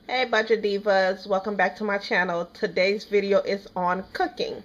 Hey Budget Divas, welcome back to my channel. Today's video is on cooking.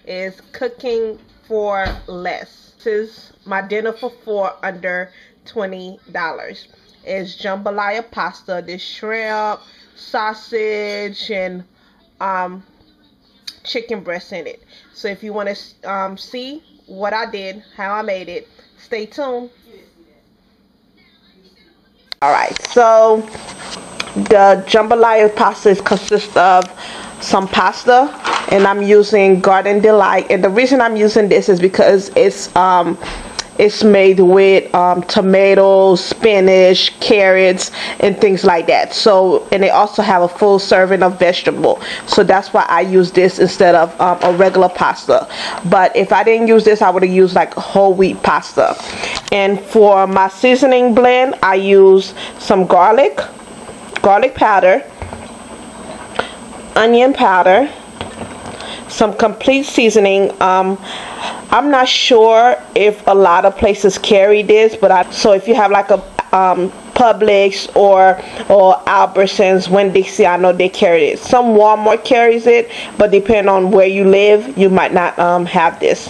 Is cooking for less. This is my dinner for four under $20. It's jambalaya pasta. This shrimp, sausage, and chicken breast in it. So if you want to see what I did, how I made it, stay tuned. Alright, so the jambalaya pasta consists of some pasta, and I'm using Garden Delight. And the reason I'm using this is because it's made with tomatoes, spinach, carrots, and things like that. So, and they also have a full serving of vegetable. So that's why I use this instead of a regular pasta. But if I didn't use this, I would have used like whole wheat pasta. And for my seasoning blend, I use some garlic powder, onion powder, some complete seasoning. I'm not sure if a lot of places carry this, but so if you have like a Publix or Albertsons, Winn-Dixie, I know they carry it. Some Walmart carries it, but depending on where you live, you might not have this.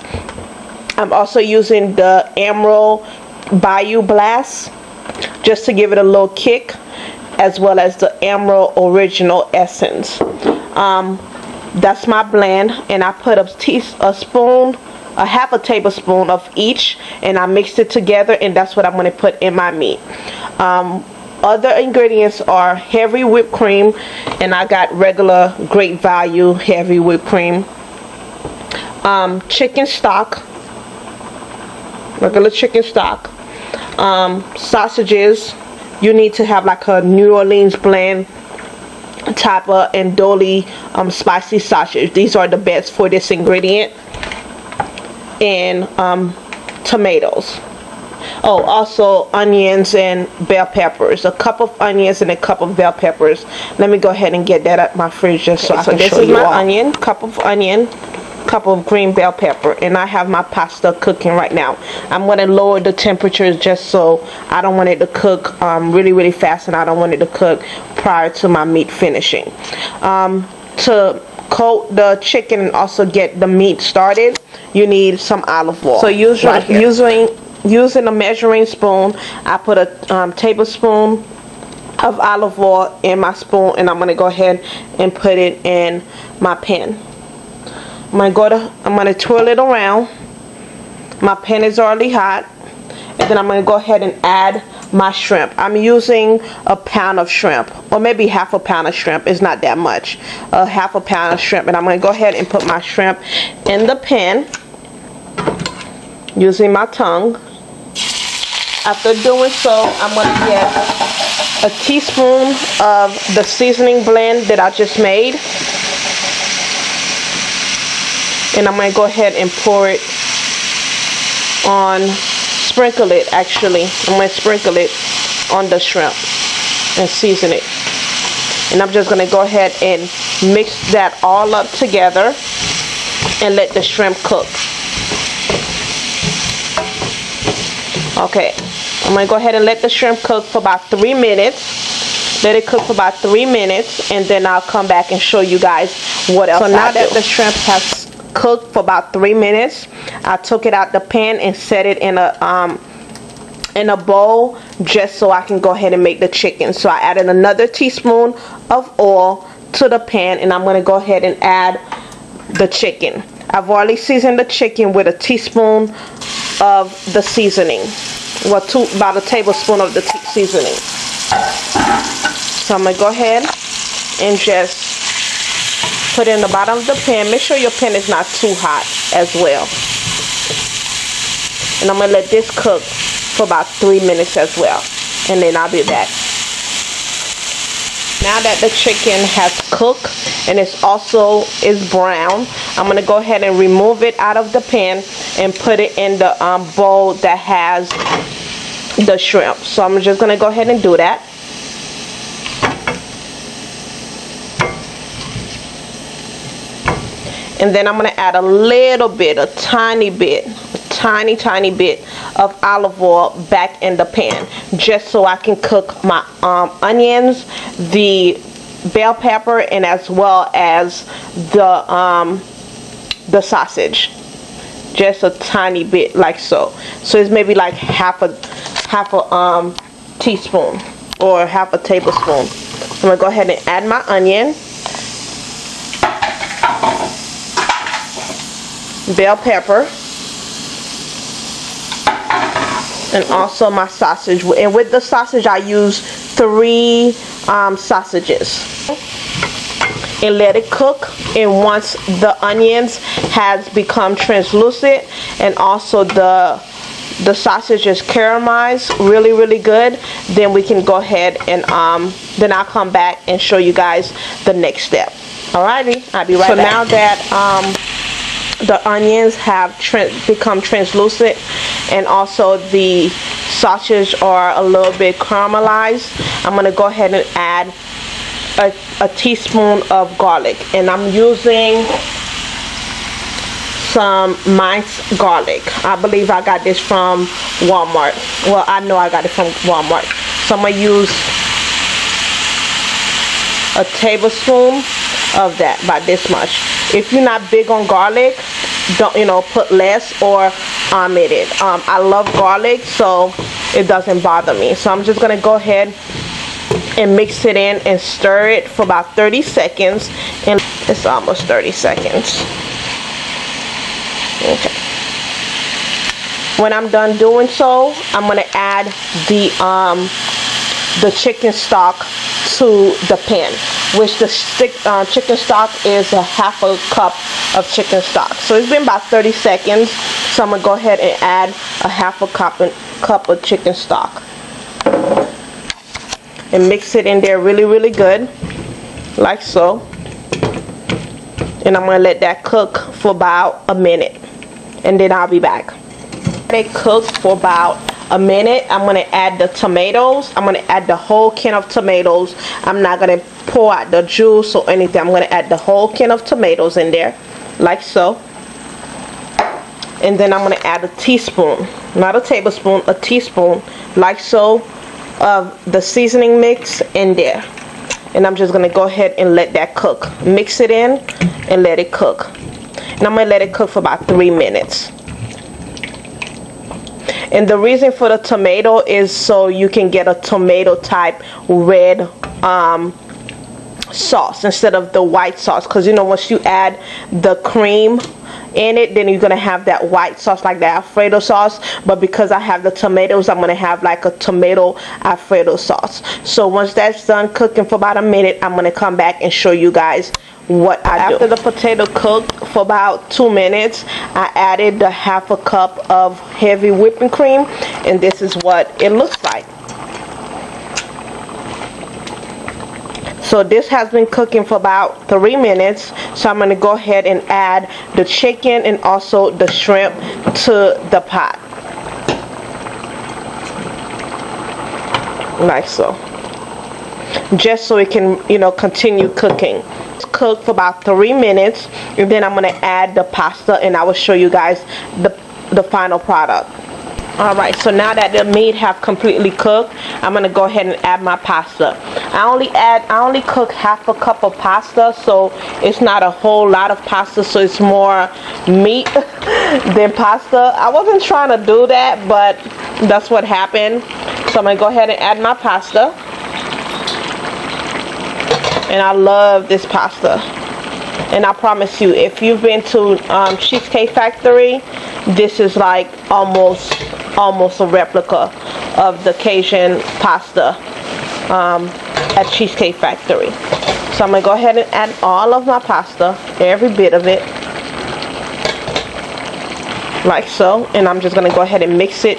I'm also using the Emeril Bayou Blast just to give it a little kick, as well as the Emeril Original Essence. That's my blend, and I put a half a tablespoon of each, and I mixed it together, and that's what I'm going to put in my meat. Other ingredients are heavy whipped cream, and I got regular great value heavy whipped cream, chicken stock, regular chicken stock, sausages. You need to have like a New Orleans blend type of Andouille spicy sausage. These are the best for this ingredient. And tomatoes. Oh, also onions and bell peppers. A cup of onions and a cup of bell peppers. Let me go ahead and get that out my fridge just so I can show you all. So this is my onion, cup of green bell pepper, and I have my pasta cooking right now. I'm going to lower the temperature just so I don't want it to cook really fast, and I don't want it to cook prior to my meat finishing. To coat the chicken and also get the meat started, you need some olive oil. So using a measuring spoon, I put a tablespoon of olive oil in my spoon, and I'm going to go ahead and put it in my pan. I'm going to twirl it around. My pan is already hot, and then I'm going to go ahead and add my shrimp. I'm using a pound of shrimp, or maybe half a pound of shrimp. It's not that much. Half a pound of shrimp, and I'm going to go ahead and put my shrimp in the pan using my tongue. After doing so, I'm going to get a teaspoon of the seasoning blend that I just made. And I'm going to go ahead and pour it on, sprinkle it actually. I'm going to sprinkle it on the shrimp and season it. And I'm just going to go ahead and mix that all up together and let the shrimp cook. Okay, I'm going to go ahead and let the shrimp cook for about 3 minutes. Let it cook for about 3 minutes, and then I'll come back and show you guys what else I do. So now that the shrimp has cooked for about 3 minutes, I took it out the pan and set it in a bowl just so I can go ahead and make the chicken. So I added another teaspoon of oil to the pan, and I'm going to go ahead and add the chicken. I've already seasoned the chicken with a teaspoon of the seasoning, well, about a tablespoon of the seasoning. So I'm going to go ahead and just put it in the bottom of the pan. Make sure your pan is not too hot as well. And I'm going to let this cook for about 3 minutes as well, and then I'll be back. Now that the chicken has cooked and it's brown, I'm going to go ahead and remove it out of the pan and put it in the bowl that has the shrimp. So I'm just going to go ahead and do that. And then I'm going to add a little bit, a tiny bit of olive oil back in the pan, just so I can cook my onions, the bell pepper, and as well as the sausage, just a tiny bit, like so. So it's maybe like half a teaspoon or half a tablespoon. I'm gonna go ahead and add my onion, bell pepper, and also my sausage. And with the sausage, I use 3 sausages, and let it cook. And once the onions has become translucent and also the sausage is caramelized really good, then we can go ahead and then I'll come back and show you guys the next step. Alrighty, I'll be right back. So now that the onions have become translucent and also the sausage are a little bit caramelized, I'm gonna go ahead and add a teaspoon of garlic, and I'm using some minced garlic. I believe I got this from Walmart. Well, I know I got it from Walmart. So I'm gonna use a tablespoon of that, about this much. If you're not big on garlic, don't, put less or omit it. I love garlic, so it doesn't bother me. So I'm just gonna go ahead and mix it in and stir it for about 30 seconds, and it's almost 30 seconds. Okay. When I'm done doing so, I'm gonna add the chicken stock to the pan, which the chicken stock is a half a cup of chicken stock. So it's been about 30 seconds, so I'm gonna go ahead and add a half a cup of chicken stock and mix it in there really good, like so. And I'm gonna let that cook for about a minute, and then I'll be back. They cook for about a minute. I'm gonna add the tomatoes. I'm gonna add the whole can of tomatoes. I'm not gonna pour out the juice or anything. I'm gonna add the whole can of tomatoes in there, like so. And then I'm gonna add a teaspoon, not a tablespoon, a teaspoon, like so, of the seasoning mix in there. And I'm just gonna go ahead and let that cook. Mix it in and let it cook. And I'm gonna let it cook for about 3 minutes. And the reason for the tomato is so you can get a tomato type red sauce instead of the white sauce, because once you add the cream in it, then you're gonna have that white sauce, like the Alfredo sauce. But because I have the tomatoes, I'm gonna have like a tomato Alfredo sauce. So once that's done cooking for about a minute, I'm gonna come back and show you guys what I do. After the potato cooked for about 2 minutes, I added the half a cup of heavy whipping cream, and this is what it looks like. So this has been cooking for about 3 minutes, so I'm going to go ahead and add the chicken and also the shrimp to the pot, like so, just so it can continue cooking. It's cooked for about 3 minutes, and then I'm going to add the pasta, and I will show you guys the final product. Alright, so now that the meat have completely cooked, I'm gonna go ahead and add my pasta. I only cook half a cup of pasta, so it's not a whole lot of pasta, so it's more meat than pasta. I wasn't trying to do that, but that's what happened. So I'm gonna go ahead and add my pasta. And I love this pasta. And I promise you, if you've been to Cheesecake Factory, this is like almost a replica of the Cajun pasta at Cheesecake Factory. So I'm gonna go ahead and add all of my pasta, every bit of it, like so. And I'm just gonna go ahead and mix it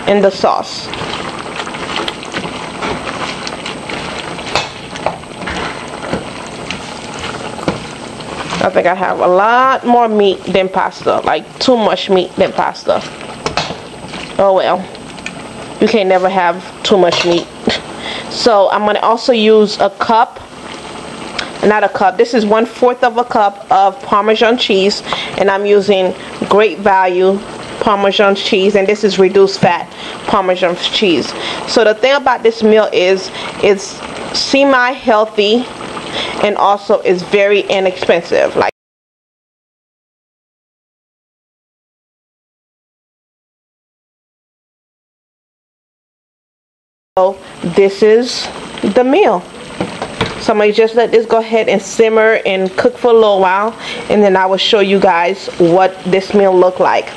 in the sauce. I think I have a lot more meat than pasta, like too much meat than pasta. Oh well, you can't never have too much meat. So I'm gonna also use a cup, not a cup, this is 1/4 of a cup of Parmesan cheese, and I'm using Great Value Parmesan cheese, and this is reduced fat Parmesan cheese. So the thing about this meal is it's semi-healthy, and also it's very inexpensive. Like, so this is the meal. So I'm going to just let this go ahead and simmer and cook for a little while, and then I will show you guys what this meal look like.